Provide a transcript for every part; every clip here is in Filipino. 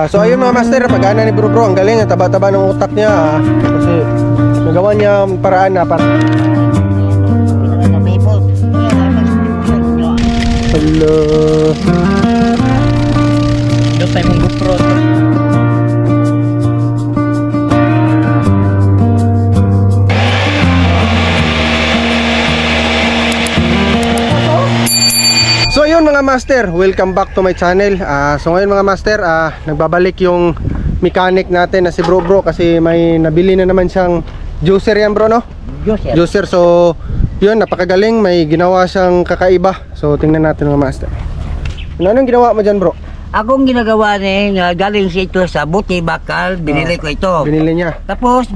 So ayun mga master, pag-ana ni bro, ang galing, ang taba-taba ng utak niya. Kasi nagawa niya ang paraan na para hello. Doon tayo mong GoPro. So ayun mga master, welcome back to my channel. So ngayon mga master, nagbabalik yung mechanic natin na si bro kasi may nabili na naman siyang juicer yan bro, no? Juicer. So yun, napakagaling, may ginawa siyang kakaiba. So tingnan natin mga master. Anong ginawa mo dyan bro? Akong ginagawa galing siya ito sa buti bakal, binili ko ito. Binili niya. Tapos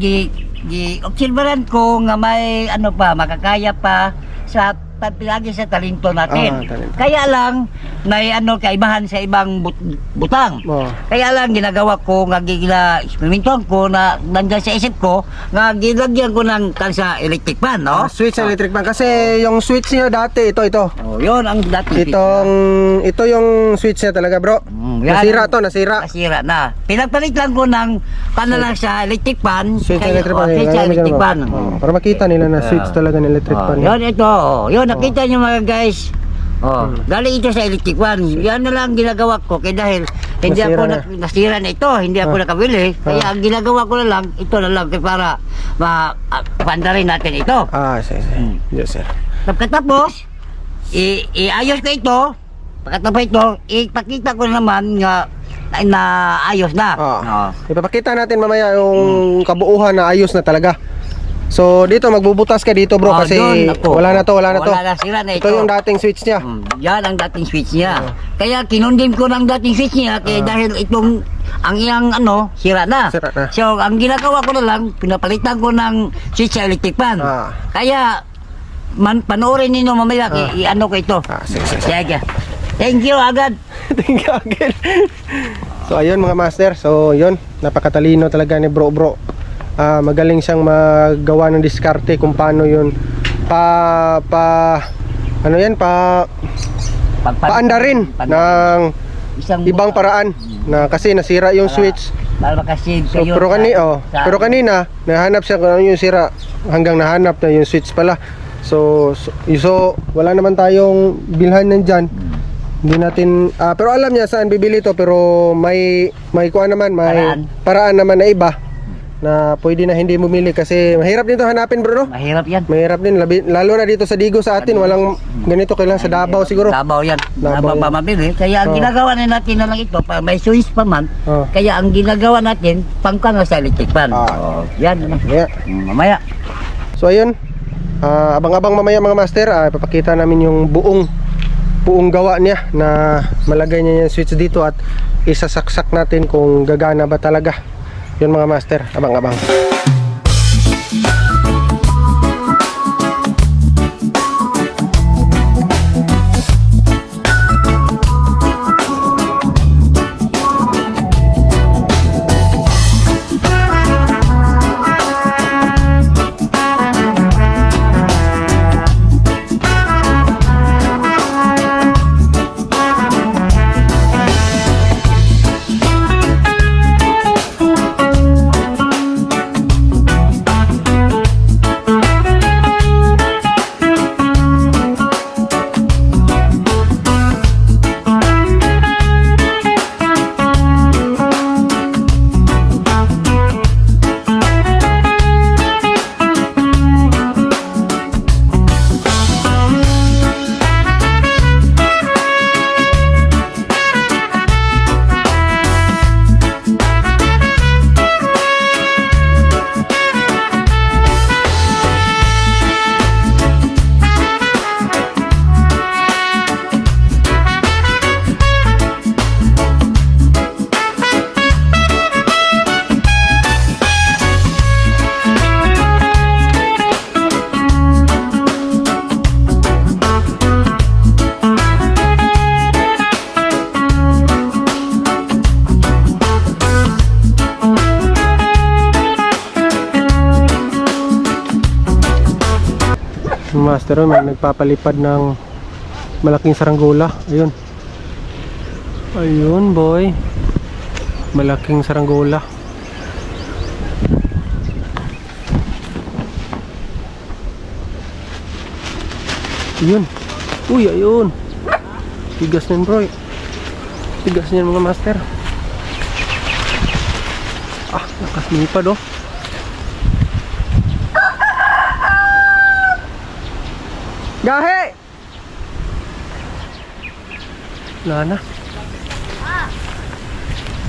obserbaran ko nga may ano pa, makakaya pa sa pagpilagi sa talento natin. Talento. Kaya lang may ano kaibahan sa ibang butang. Kaya lang ginagawa ko nga eksperimentuhan ko na nandiyan sa isip ko nga gilagyan ko ng kansa electric fan, no? Switch electric fan kasi yung switch niya dati ito. Oh, yun ang dati. Ito yung switch niya talaga bro. Nasira to, nasira. Nasira na. Pinagpalit lang ko ng lang sa electric fan. Switch electric fan. Switch electric fan. Para makita nila na switch talaga ng electric fan. Yun ito. Yun nakita niyo mga guys. Galing ito sa electric fan. Yan na lang ginagawa ko kaya dahil hindi ako nasira na ito, hindi ako nakabili. Kaya ang ginagawa ko na lang, ito na lang para paandarin natin ito. Sige. Yes sir. Pagkatapos, iayos ko ito. Pagkatapos ito, ipakita ko naman nga na ayos na. Ipapakita natin mamaya yung kabuuhan na ayos na talaga. So dito magbubutas ka dito bro kasi wala na to. Wala na, sira na ito. Ito yung dating switch niya. Yan ang dating switch niya. Kaya kinundim ko ng dating switch niya kaya dahil itong ang iyang sira na. So ang ginagawa ko na lang, pinapalitan ko ng switch sa electric fan. Kaya panoorin niyo mamaya i-ano ko ito. Sige. Thank you agad. Thank you agad. So ayun mga master, so yun, napakatalino talaga ni bro. Magaling siyang magawa ng diskarte kung paano yun paandarin ng ibang paraan na kasi nasira yung switch. So, pero kanina nahanap siya kung ano yung sira hanggang nahanap na yung switch pala. So wala naman tayong bilhan nandyan. Hindi natin pero alam niya saan bibili to, pero may kuan naman, may paraan naman na iba na pwede na hindi bumili kasi mahirap din to hanapin bro, no? Mahirap yan. Mahirap din, lalo na dito sa Digo sa atin, walang ganito, kailangan sa Davao siguro. Davao yan. Davao mabili. Kaya ang ginagawa na natin na lang ito, may switch pa man. Kaya ang ginagawa natin, pangkanga sa electric fan. Yan. Mamaya. So ayun, abang-abang mamaya mga master, ipapakita namin yung buong gawa niya na malagay niya yung switch dito at isasaksak natin kung gagana ba talaga. Yun mga master, abang-abang. Master, may nagpapalipad ng malaking saranggola. Ayun boy. Malaking saranggola. Yun. Uy, ayun. Tigas niyan bro. Tigas niyan mga master. Ah, lakas nipad oh. Gahe! Wala na.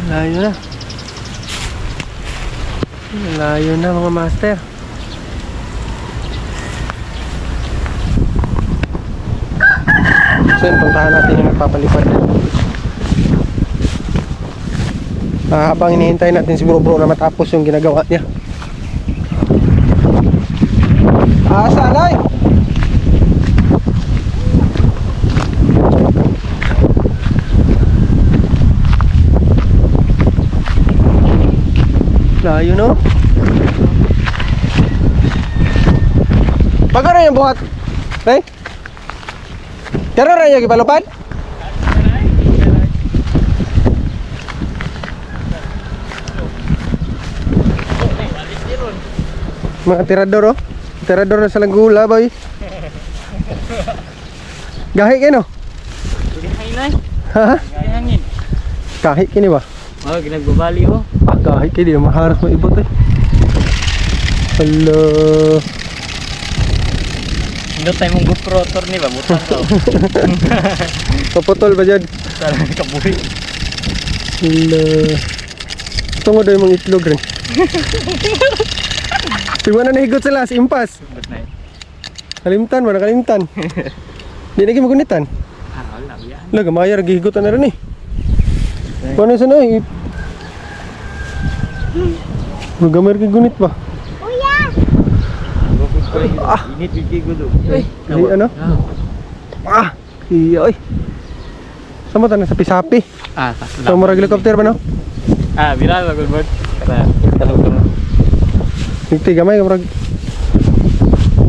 Layo na. Layo na mga master. So yun, puntahan natin yung nagpapalipad. Habang hinihintay natin si bro na matapos yung ginagawa niya. Salay! Layo no? Pagkano yung buhat? Hey? Karo rin yung ipalupad? Mga tirador oh. Tirador na sa langgula boy. Gahi kayo no? Ha? Kahit kini ba? Oh, ginagbabali oh. Kahit kayo di maharas mo ibot eh. Hello. Hindi tayo mong GoPro motor ni ba? Butan to. Paputol ba dyan? Sana kaburi. Hello. Ito mo daw yung mga itlog rin. Tingnan na nahigot sila sa impas. Ba't na eh? Kalimtan ba? Nakalimtan. Di lagi magunitan. Wala yan. Laga mayar gihigotan na rin eh. Paano sa na eh? Magamar gigunit ba? Init bigay ko do. Ay ano? Iya oy. Sama tayo sa pisapi. So murag helicopter ba no? Viral ba good Kaya talong-talong. Tingti gamay murag.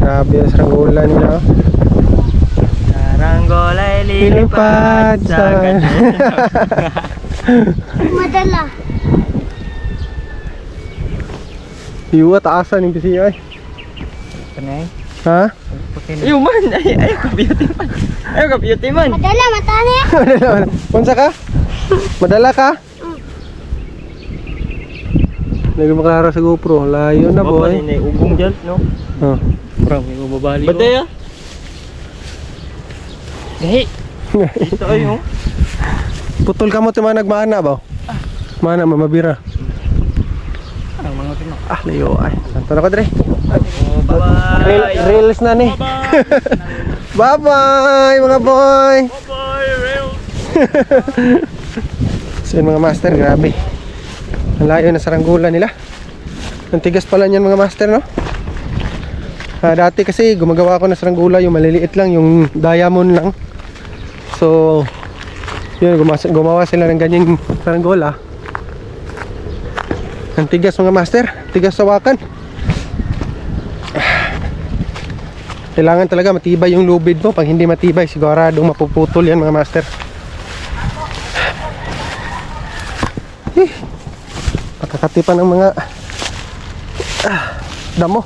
Grabe ang saranggola nila. Saranggola lilipad sa Madala. Iwa taasan yung pisiya ay. Kanay. Ha? Ayaw man! Ayaw ka beauty man! Ayaw ka beauty man! Madala, matani. Unsa ka? Madala ka? Lagi maklaro sa GoPro. Layo na boy. May ugong dyan, no? Oh. Parang may mababali ko. Ba't ya? Gahi! Ito ay oh. Putol ka mo mga nagmaana ba? Mana mamabira. Ang mga tino. Layo ay. Santo na ko dre. Oh, bye-bye! Reels na ni. Bye bye mga boy. Bye-bye! Reels! So yun mga master, grabe. Ang layo na saranggola nila. Ang tigas pala niyan mga master no. Dati kasi gumagawa ako ng saranggola, yung maliliit lang, yung diamond lang. So yun, gumawa sila ng ganyang saranggola. Ang tigas mga master, tigas sa wakan. Kailangan talaga matibay yung lubid mo. Pag hindi matibay, siguradong mapuputol yan mga master. Pakakatipan ng mga damo.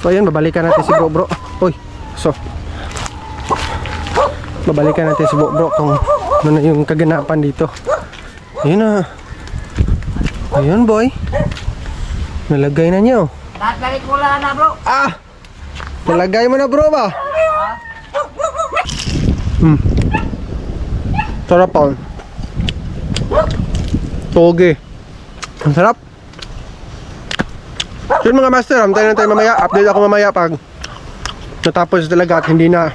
So ayan, babalikan natin si bro. Uy, so babalikan natin si bro kung ano na yung kaganapan dito. Ayun na. Ayun boy. Nalagay na niya oh. Balik mo lang na bro. Nalagay mo na bro ba? Sarap pa. Toge. Ang sarap. So yun mga master, antayin natin mamaya. Update ako mamaya pag natapos talaga at hindi na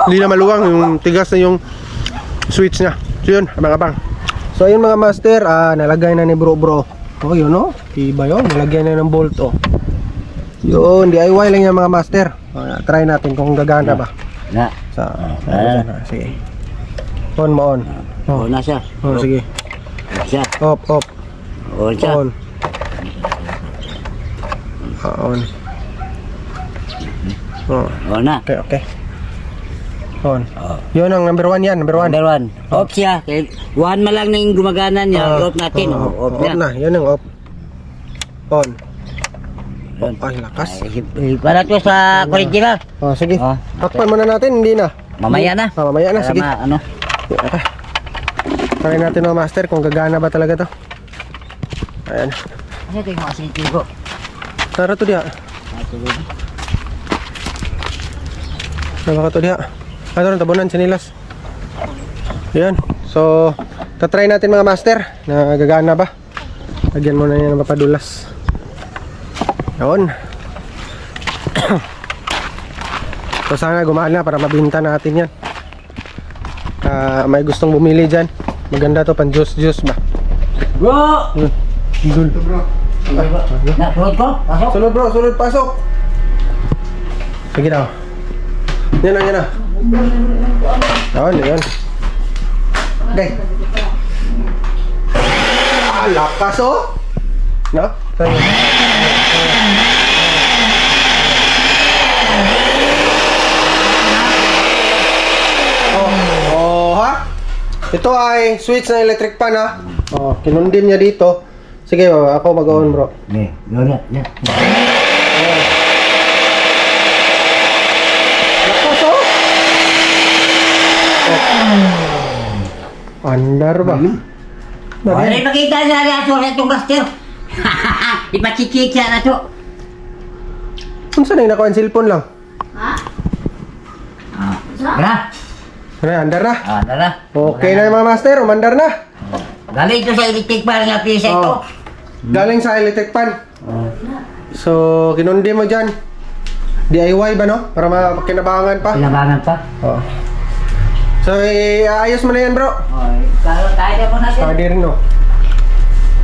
maluwang yung tigas na yung switch niya. So yun, abang-abang. So yun mga master, nalagay na ni bro. Oh yun oh, iba yun. Nalagay na ng bolt oh. Yun, DIY lang yan mga master. Try natin kung gagana ba. Na. Sige. On mo on. Oh, na siya. Oh, sige. Siya. Off. Oh, siya. On. On. Oh. Oh, na. Okay. On. Yun ang number 1 yan, number 1. Number 1. Off siya. Kaya 1 man lang na yung gumagana niya. I-off natin. Off Off na. na, yun ang off. On. Yun. Ay, lakas. Para to sa kurente na. Oh, sige. Oh, Takpan muna natin, hindi na. Mamaya na. Mamaya na, Para sige. ano. Okay. Try natin mga master kung gagana ba talaga to. Ayan. Ano ito yung mga sinitigo? Tara to diha. Nabaka to diha. Ano rin, tabunan, sinilas. Ayan. So, tatry natin mga master na gagana ba. Lagyan muna niya ng papadulas. Yun. So, sana gumana para mabinta natin yan. May gustong bumili dyan. Maganda to, pan juice ba. Bro! Dul. Nasunod ko? Pasok? Sulod bro, sulod, pasok. Sige na. Yan na, yan na. Yan, yan. Okay. Lakas oh. No? Tayo. Oh, ha? Ito ay switch na electric fan ha. Oh, kinundin niya dito. Sige, ako mag-on bro. Ne, yun na. Lakas oh. Andar ba? Wala makita sa aso sa itong gaster. Ipachikik siya na to. Kung saan yung nakuha ang cellphone lang? Tara. Ano, andar na? Tara. Okay na yung mga master, umandar na. Galing ito sa electric pan nga pisa ito. Oh. Galing sa electric pan. So, kinundi mo dyan. DIY ba no? Para makinabangan pa. Pinabangan pa. Oo. So, ayos mo na yan bro. Kaya mo natin. Study rin no.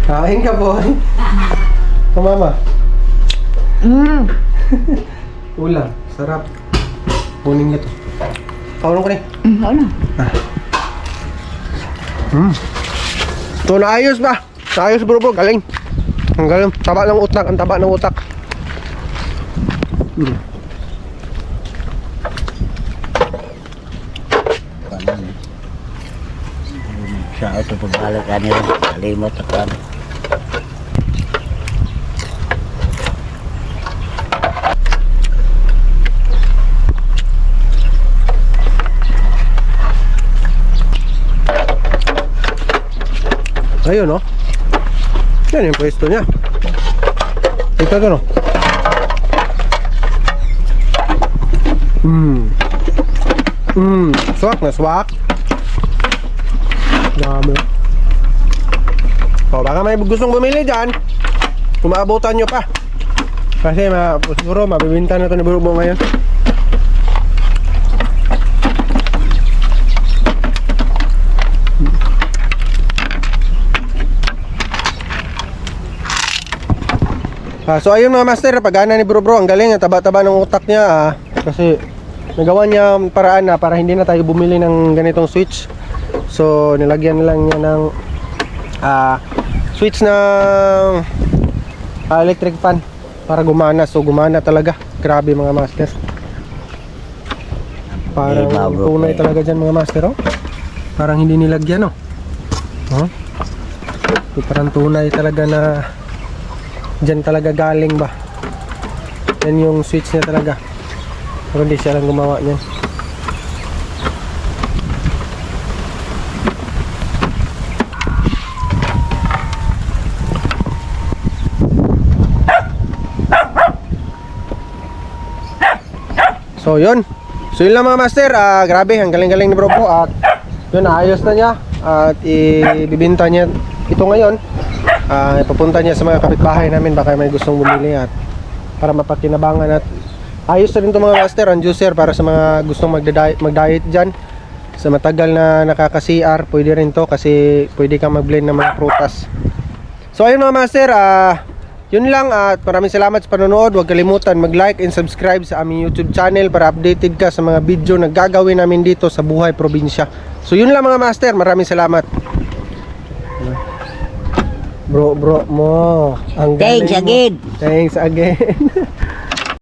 Kain ka boy. Kumama. Ulam. Sarap. Kunin niya to. Kaulong ko rin. Ano? Ito naayos ba? Naayos bro bro. Galing. Ang galing. Taba ng utak. Ang taba ng utak. Siya ito pagbalik kanila. Kalimot at ano. Ayun no. Yan yung pwesto niya. Ito to no. Swak na swak. Dami. O baka may gustong bumili dyan, kumaabutan nyo pa. Kasi siguro mabibinta na ito ni Burubo ngayon. So ayun mga master, pagana ni Bro Bro, ang galing, ang taba-taba ng utak niya kasi nagawa niya ang paraan na para hindi na tayo bumili ng ganitong switch. So nilagyan lang niya ng switch ng electric fan para gumana. So gumana talaga, grabe mga master. Parang tunay talaga dyan mga master oh. Parang hindi nilagyan oh. Parang tunay talaga na dyan talaga galing ba. Yan yung switch niya talaga. Pero hindi siya lang gumawa niyan. So yun. So yun lang mga master. Grabe, ang galing-galing ni Bro po. At yun, ayos na niya. At ibibinta niya ito ngayon. Ipapunta niya sa mga kapitbahay namin, baka may gustong bumili at para mapakinabangan. At ayos na rin ito mga master, ang juicer para sa mga gustong mag-diet dyan. Sa matagal na nakaka-CR, pwede rin to kasi pwede kang mag-blend ng mga prutas. So ayun mga master, yun lang at maraming salamat sa panonood. Huwag kalimutan mag-like and subscribe sa aming YouTube channel para updated ka sa mga video na gagawin namin dito sa buhay probinsya. So yun lang mga master, maraming salamat. Bro mo. Ang Thanks galing mo. again. Thanks again.